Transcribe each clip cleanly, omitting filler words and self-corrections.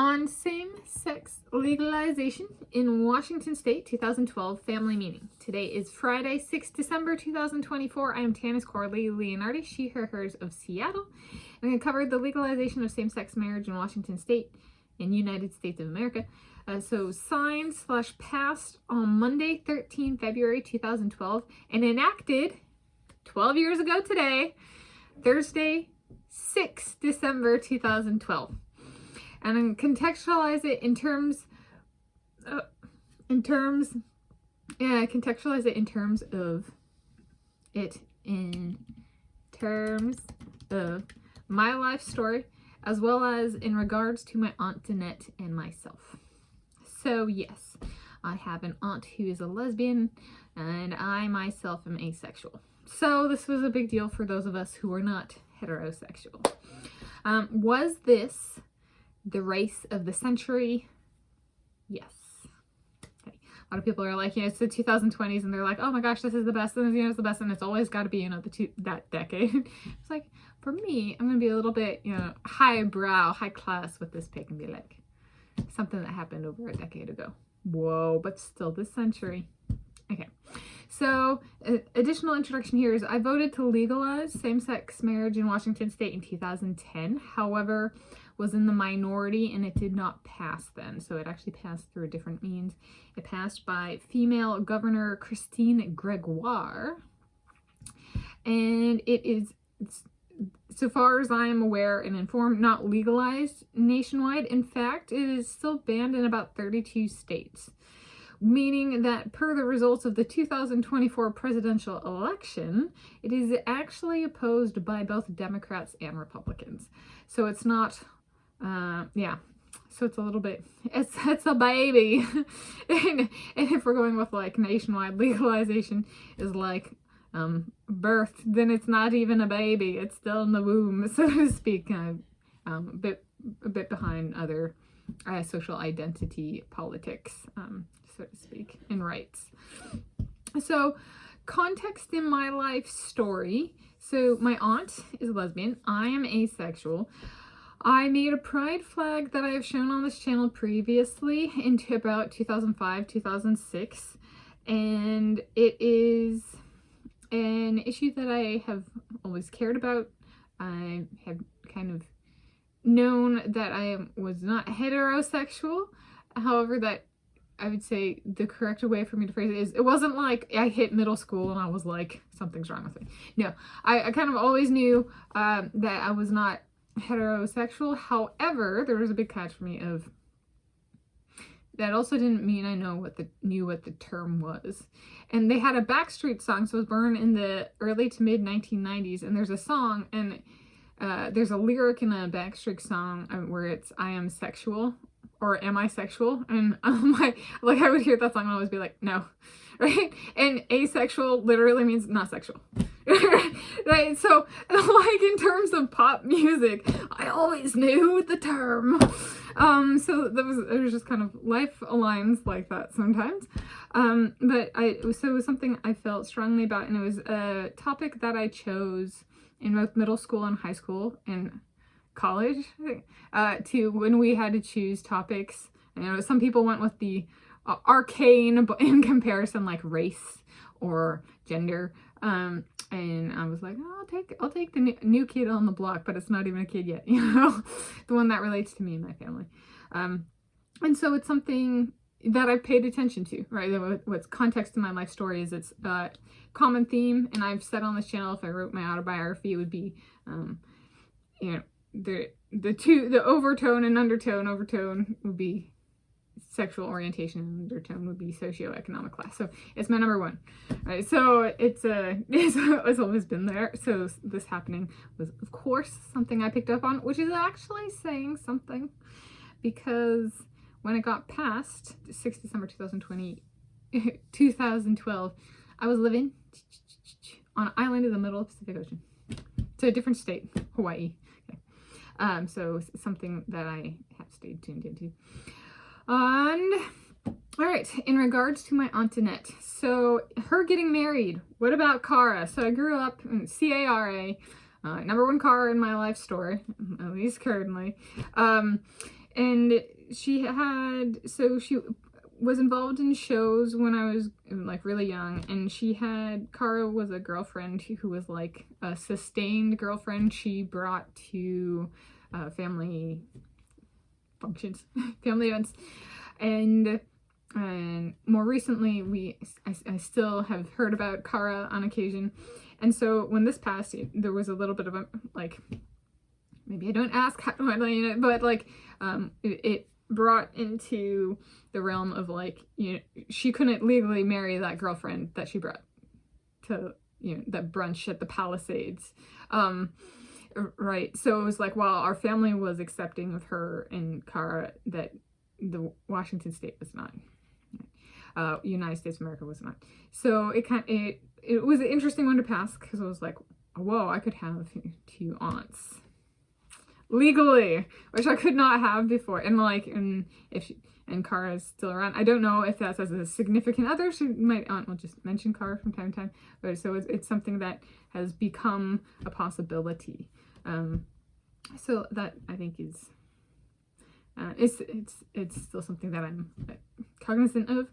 On same-sex legalization in Washington State, 2012, family meeting. Today is Friday, 6 December 2024. I am Tanis Leonhardi, she, her, hers of Seattle. I'm going to cover the legalization of same-sex marriage in Washington State in United States of America. So signed/passed on Monday, 13 February 2012, and enacted 12 years ago today, Thursday, 6 December 2012. And then contextualize it in terms of my life story, as well as in regards to my aunt Danette and myself. So yes, I have an aunt who is a lesbian, and I myself am asexual. So this was a big deal for those of us who are not heterosexual. Was this the race of the century? Yes. Okay. A lot of people are like, it's the 2020s, and they're like, oh my gosh, this is the best, and it's the best, and it's always got to be, that decade. It's like, for me, I'm going to be a little bit, highbrow, high class with this pick and be like, something that happened over a decade ago. Whoa, but still this century. Okay. So, additional introduction here is I voted to legalize same-sex marriage in Washington State in 2010. However, was in the minority and it did not pass then. So it actually passed through a different means. It passed by female Governor Christine Gregoire. And it is, so far as I am aware and informed, not legalized nationwide. In fact, it is still banned in about 32 states. Meaning that per the results of the 2024 presidential election, it is actually opposed by both Democrats and Republicans. So it's not, so it's a little bit, it's a baby. and if we're going with like nationwide legalization is like birth, then it's not even a baby. It's still in the womb, so to speak, a bit behind other social identity politics, so to speak, and rights. So, context in my life story. So, my aunt is a lesbian. I am asexual. I made a pride flag that I have shown on this channel previously into about 2005, 2006. And it is an issue that I have always cared about. I have kind of known that I was not heterosexual. However, that I would say the correct way for me to phrase it is, it wasn't like I hit middle school and I was like, something's wrong with me. No, I kind of always knew that I was not heterosexual. However, there was a big catch for me of that also didn't mean I knew what the term was. And they had a Backstreet song, so it was born in the early to mid 1990s, and there's a song, and there's a lyric in a Backstreet song where it's I am sexual, or am I sexual? And I would hear that song and always be like, no, right? And asexual literally means not sexual. Right? So, like, in terms of pop music, I always knew the term. So it was just kind of life aligns like that sometimes. But it was something I felt strongly about, and it was a topic that I chose in both middle school and high school and college, to when we had to choose topics. Some people went with the arcane in comparison, like race or gender. And I was like, oh, I'll take the new kid on the block, but it's not even a kid yet, the one that relates to me and my family. And so it's something that I've paid attention to, right? What's context in my life story is it's a common theme, and I've said on this channel, if I wrote my autobiography, it would be, the overtone and undertone. Overtone would be sexual orientation, and undertone would be socioeconomic class. So it's my number one, right? So it's always been there. So this happening was, of course, something I picked up on, which is actually saying something, because when it got passed, 6 December 2012, I was living on an island in the middle of the Pacific Ocean. So a different state, Hawaii. Okay. So it's something that I have stayed tuned into. And all right, in regards to my Aunt Danette, so her getting married, what about Cara? So I grew up in CARA, number one car in my life story, at least currently. And she was involved in shows when I was like really young, and Cara was a girlfriend who was like a sustained girlfriend she brought to family functions, family events, and more recently I still have heard about Cara on occasion. And so when this passed, there was a little bit of a like, maybe I don't ask how do I let you know, but like it brought into the realm of like, you know, she couldn't legally marry that girlfriend that she brought to, you know, that brunch at the Palisades. Right. So it was like, while our family was accepting of her and Cara, that the Washington state was not. United States of America was not. So it was an interesting one to pass, because I was like, whoa, I could have 2 aunts legally, which I could not have before. And like, and Cara is still around. I don't know if that's as a significant other. My aunt will just mention Cara from time to time. But so it's something that has become a possibility. So that I think is it's still something that I'm cognizant of.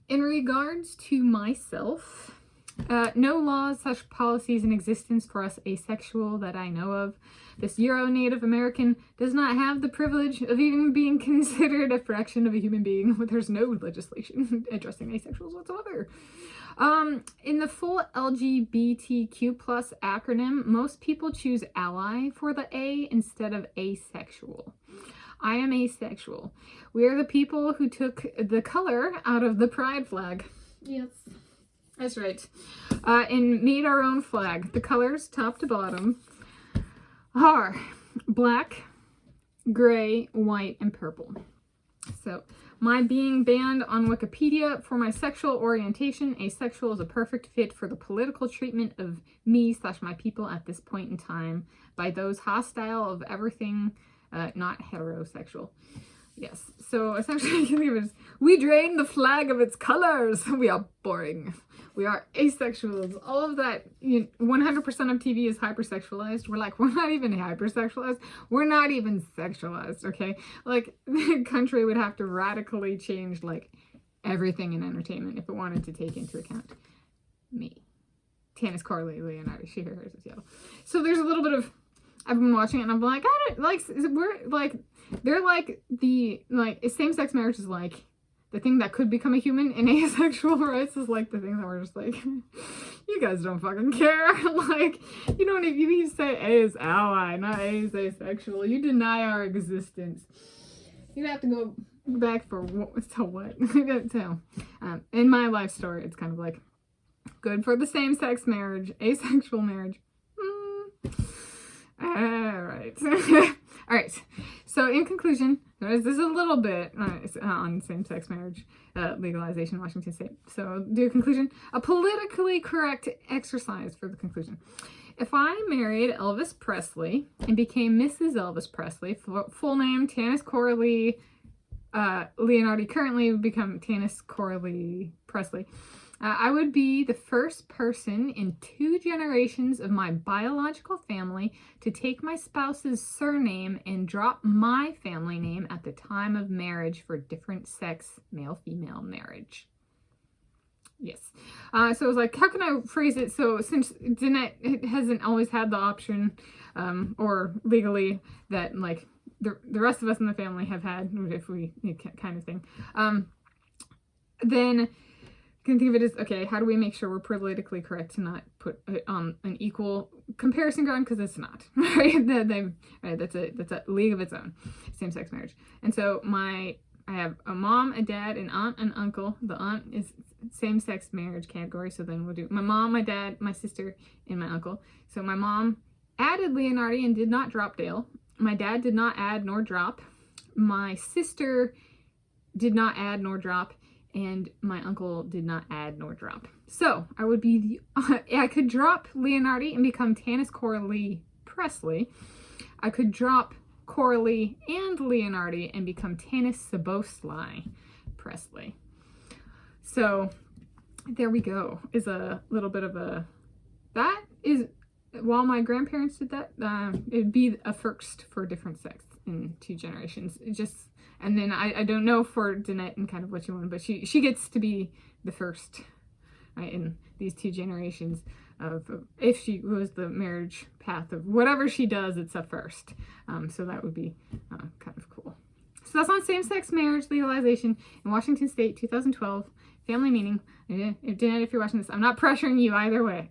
In regards to myself, no laws/policies in existence for us asexual that I know of. This Euro-Native American does not have the privilege of even being considered a fraction of a human being. There's no legislation addressing asexuals whatsoever. In the full LGBTQ+ acronym, most people choose ally for the A instead of asexual. I am asexual. We are the people who took the color out of the pride flag. Yes, that's right. And made our own flag. The colors, top to bottom, are black, gray, white, and purple. So, my being banned on Wikipedia for my sexual orientation, asexual is a perfect fit for the political treatment of me/my people at this point in time by those hostile of everything not heterosexual. Yes, so essentially we drain the flag of its colors. We are boring. We are asexuals. All of that, 100% of TV is hypersexualized. We're not even hypersexualized. We're not even sexualized, okay? Like, the country would have to radically change, like, everything in entertainment if it wanted to take into account me. Tanis, Corley, Leonhardi, she, her, hers, yellow. So there's a little bit of, I've been watching it and I'm like, I don't, like, we're, like, they're like, same-sex marriage is like the thing that could become a human, and asexual rights is like the thing that we're just like, you guys don't fucking care. Like, you don't even, you say A is ally, not A is asexual. You deny our existence. You have to go back for what, to what? So, in my life story, it's kind of like, good for the same-sex marriage, asexual marriage. Alright. Alright. So, in conclusion, this is a little bit on same-sex marriage legalization in Washington State. So, do a conclusion. A politically correct exercise for the conclusion. If I married Elvis Presley and became Mrs. Elvis Presley, full name Tanis Corley Leonhardi, currently would become Tanis Corley Presley, I would be the first person in 2 generations of my biological family to take my spouse's surname and drop my family name at the time of marriage for different sex, male-female marriage. Yes. So it was like, how can I phrase it? So since it hasn't always had the option, or legally, that like the rest of us in the family have had, if we kind of thing, then can think of it as, okay, how do we make sure we're politically correct to not put it on an equal comparison ground, because it's not, right? That's a league of its own, same-sex marriage. And so I have a mom, a dad, an aunt, and uncle. The aunt is same-sex marriage category, so then we'll do my mom, my dad, my sister, and my uncle. So my mom added Leonhardi and did not drop Dale. My dad did not add nor drop. My sister did not add nor drop. And my uncle did not add nor drop. So I would be I could drop Leonhardi and become Tanis Corley Presley. I could drop Corley and Leonhardi and become Tanis Sabosly Presley. So there we go. Is a little bit of a, that is, while my grandparents did that, it'd be a first for different sex. in 2 generations. It just, and then I don't know for Danette and kind of what you want, but she gets to be the first, right, in these 2 generations of if she goes the marriage path of whatever she does, it's a first. So that would be kind of cool. So that's on same-sex marriage legalization in Washington State, 2012. Family meeting. Danette, if you're watching this, I'm not pressuring you either way.